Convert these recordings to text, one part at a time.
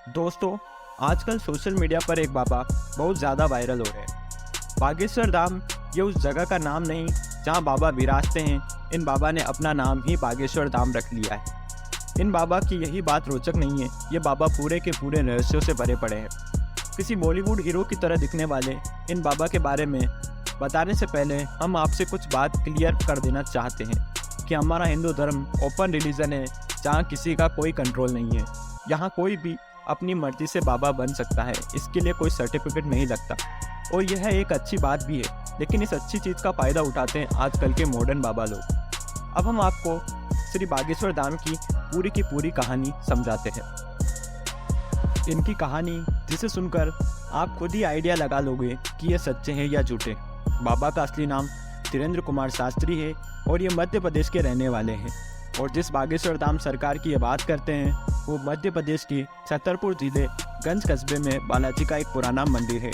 दोस्तों, आजकल social media पर एक बाबा बहुत ज़्यादा वायरल हो रहे हैं। बागेश्वर धाम ये उस जगह का नाम नहीं जहां बाबा विराजते हैं। इन बाबा ने अपना नाम ही बागेश्वर धाम रख लिया है। इन बाबा की यही बात रोचक नहीं है, ये बाबा पूरे के पूरे रहस्यों से भरे पड़े हैं। किसी बॉलीवुड हीरो की तरह दिखने वाले इन बाबा के बारे में बताने से पहले हम आपसे कुछ बात क्लियर कर देना चाहते हैं कि हमारा हिंदू धर्म ओपन रिलीजन है, जहाँ किसी का कोई कंट्रोल नहीं है। यहाँ कोई भी अपनी मर्जी से बाबा बन सकता है, इसके लिए कोई सर्टिफिकेट नहीं लगता। और यह एक अच्छी बात भी है, लेकिन इस अच्छी चीज़ का फ़ायदा उठाते हैं आजकल के मॉडर्न बाबा लोग। अब हम आपको श्री बागेश्वर धाम की पूरी कहानी समझाते हैं। इनकी कहानी जिसे सुनकर आप खुद ही आइडिया लगा लोगे कि ये सच्चे हैं या झूठे। बाबा का असली नाम धीरेंद्र कुमार शास्त्री है और ये मध्य प्रदेश के रहने वाले हैं। और जिस बागेश्वर धाम सरकार की ये बात करते हैं वो मध्य प्रदेश की छतरपुर जिले गंज कस्बे में बालाजी का एक पुराना मंदिर है।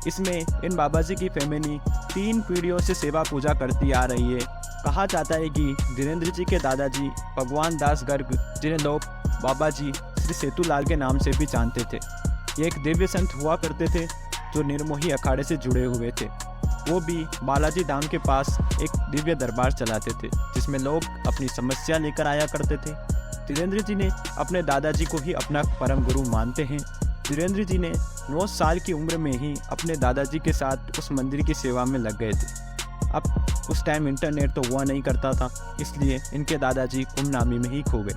इसमें इन बाबा जी की फैमिली 3 पीढ़ियों से सेवा पूजा करती आ रही है। कहा जाता है कि धीरेंद्र जी के दादाजी भगवान दास गर्ग, जिन्हें लोग बाबा जी श्री सेतुलाल के नाम से भी जानते थे, ये एक दिव्य संत हुआ करते थे जो निर्मोही अखाड़े से जुड़े हुए थे। वो भी बालाजी धाम के पास एक दिव्य दरबार चलाते थे जिसमें लोग अपनी समस्या लेकर आया करते थे। धीरेंद्र जी ने अपने दादाजी को ही अपना परम गुरु मानते हैं। धीरेंद्र जी ने 9 साल की उम्र में ही अपने दादाजी के साथ उस मंदिर की सेवा में लग गए थे। अब उस टाइम इंटरनेट तो हुआ नहीं करता था, इसलिए इनके दादाजी गुमनामी में ही खो गए।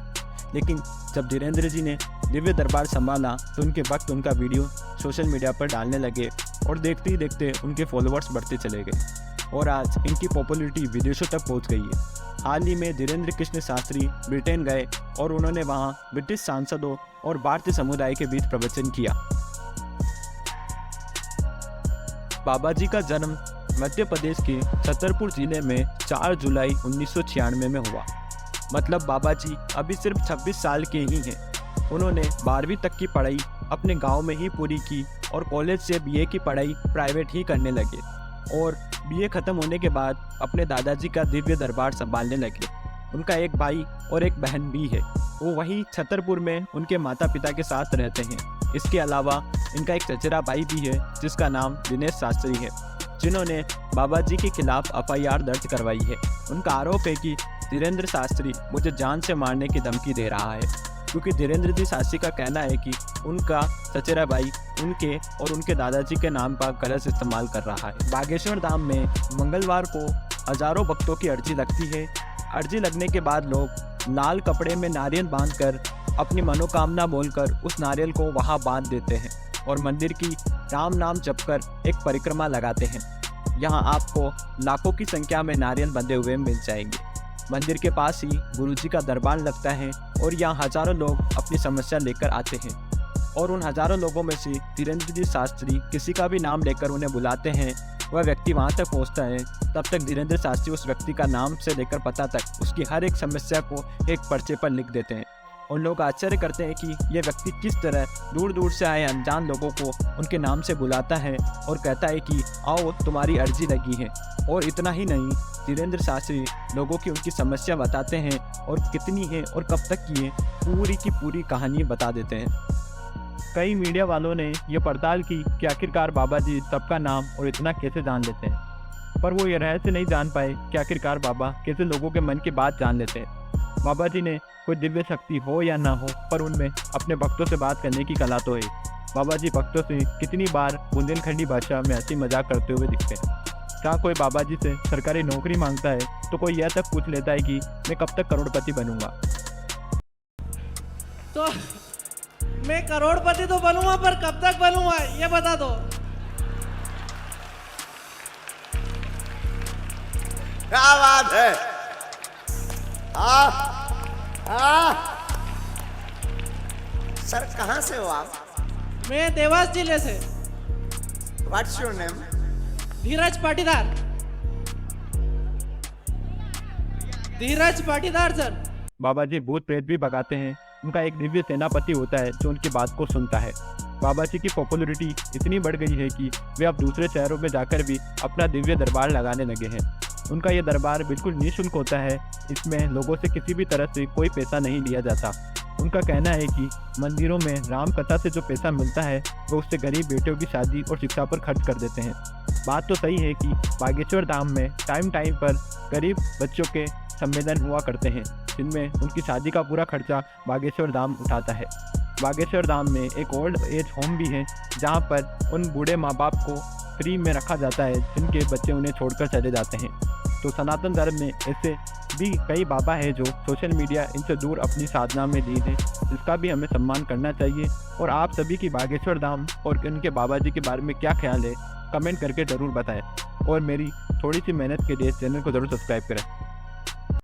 लेकिन जब धीरेंद्र जी ने दिव्य दरबार संभाला तो उनके भक्त उनका वीडियो सोशल मीडिया पर डालने लगे और देखते ही देखते उनके फॉलोअर्स बढ़ते चले गए और आज इनकी पॉपुलैरिटी विदेशों तक पहुंच गई है। हाल ही में धीरेंद्र कृष्ण शास्त्री ब्रिटेन गए और उन्होंने वहां ब्रिटिश सांसदों और भारतीय समुदाय के बीच प्रवचन किया। बाबा जी का जन्म मध्य प्रदेश के छतरपुर जिले में 4 जुलाई 1996 में हुआ। मतलब बाबा जी अभी सिर्फ 26 साल के ही हैं। उन्होंने 12वीं तक की पढ़ाई अपने गांव में ही पूरी की और कॉलेज से बीए की पढ़ाई प्राइवेट ही करने लगे और बीए ख़त्म होने के बाद अपने दादाजी का दिव्य दरबार संभालने लगे। उनका एक भाई और एक बहन भी है, वो वहीं छतरपुर में उनके माता पिता के साथ रहते हैं। इसके अलावा इनका एक चचेरा भाई भी है जिसका नाम दिनेश शास्त्री है, जिन्होंने बाबा जी के खिलाफ एफआईआर दर्ज करवाई है। उनका आरोप है कि धीरेंद्र शास्त्री मुझे जान से मारने की धमकी दे रहा है, क्योंकि धीरेंद्र जी शास्त्री का कहना है कि उनका चचेरा भाई उनके और उनके दादाजी के नाम का गलत इस्तेमाल कर रहा है। बागेश्वर धाम में मंगलवार को हजारों भक्तों की अर्जी लगती है। अर्जी लगने के बाद लोग लाल कपड़े में नारियल बांधकर अपनी मनोकामना बोलकर उस नारियल को वहां बांध देते हैं और मंदिर की राम नाम जपकर एक परिक्रमा लगाते हैं। यहाँ आपको लाखों की संख्या में नारियल बंधे हुए मिल जाएंगे। मंदिर के पास ही गुरुजी का दरबार लगता है और यहाँ हजारों लोग अपनी समस्या लेकर आते हैं और उन हजारों लोगों में से धीरेंद्र जी शास्त्री किसी का भी नाम लेकर उन्हें बुलाते हैं। वह व्यक्ति वहाँ तक पहुँचता है, तब तक धीरेंद्र शास्त्री उस व्यक्ति का नाम से लेकर पता तक उसकी हर एक समस्या को एक पर्चे पर लिख देते हैं। और लोग आश्चर्य करते हैं कि यह व्यक्ति किस तरह दूर दूर से आए अनजान लोगों को उनके नाम से बुलाता है और कहता है कि आओ तुम्हारी अर्जी लगी है। और इतना ही नहीं, धीरेंद्र शास्त्री लोगों की उनकी समस्या बताते हैं और कितनी है और कब तक की है की पूरी कहानी बता देते हैं। कई मीडिया वालों ने यह पड़ताल की कि आखिरकार बाबा जी सबका नाम और इतना कैसे जान लेते हैं, पर वो ये रहस्य नहीं जान पाए कि आखिरकार बाबा कैसे लोगों के मन की बात जान लेते हैं। बाबा जी ने कोई दिव्य शक्ति हो या ना हो, पर उनमें अपने भक्तों से बात करने की कला तो है। बाबा जी भक्तों से कितनी बार बुंदेलखंडी भाषा में हंसी मजाक करते हुए दिखते हैं। क्या कोई बाबा जी से सरकारी नौकरी मांगता है तो कोई यह तक पूछ लेता है कि मैं कब तक करोड़पति बनूंगा। तो मैं करोड़पति तो बनूंगा, पर कब तक बनूंगा ये बता दो। क्या बात है। सर कहाँ से हो आप? मैं देवास जिले से। What's your name? Dheeraj Patidar. Dheeraj Patidar sir. बाबा जी भूत प्रेत भी भगाते हैं। उनका एक दिव्य सेनापति होता है जो उनकी बात को सुनता है। बाबा जी की पॉपुलैरिटी इतनी बढ़ गई है कि वे अब दूसरे शहरों में जाकर भी अपना दिव्य दरबार लगाने लगे हैं। उनका ये दरबार बिल्कुल निःशुल्क होता है। इसमें लोगों से किसी भी तरह से कोई पैसा नहीं लिया जाता। उनका कहना है कि मंदिरों में राम कथा से जो पैसा मिलता है वो उससे गरीब बेटियों की शादी और शिक्षा पर खर्च कर देते हैं। बात तो सही है कि बागेश्वर धाम में टाइम पर गरीब बच्चों के सम्मेलन हुआ करते हैं, जिनमें उनकी शादी का पूरा खर्चा बागेश्वर धाम उठाता है। बागेश्वर धाम में एक ओल्ड एज होम भी है, जहां पर उन बूढ़े माँ बाप को फ्री में रखा जाता है जिनके बच्चे उन्हें छोड़कर चले जाते हैं। तो सनातन धर्म में ऐसे भी कई बाबा हैं जो सोशल मीडिया इनसे दूर अपनी साधना में लीन है, जिसका भी हमें सम्मान करना चाहिए। और आप सभी की बागेश्वर धाम और इनके बाबा जी के बारे में क्या ख्याल है, कमेंट करके ज़रूर बताएं। और मेरी थोड़ी सी मेहनत के लिए चैनल को ज़रूर सब्सक्राइब करें।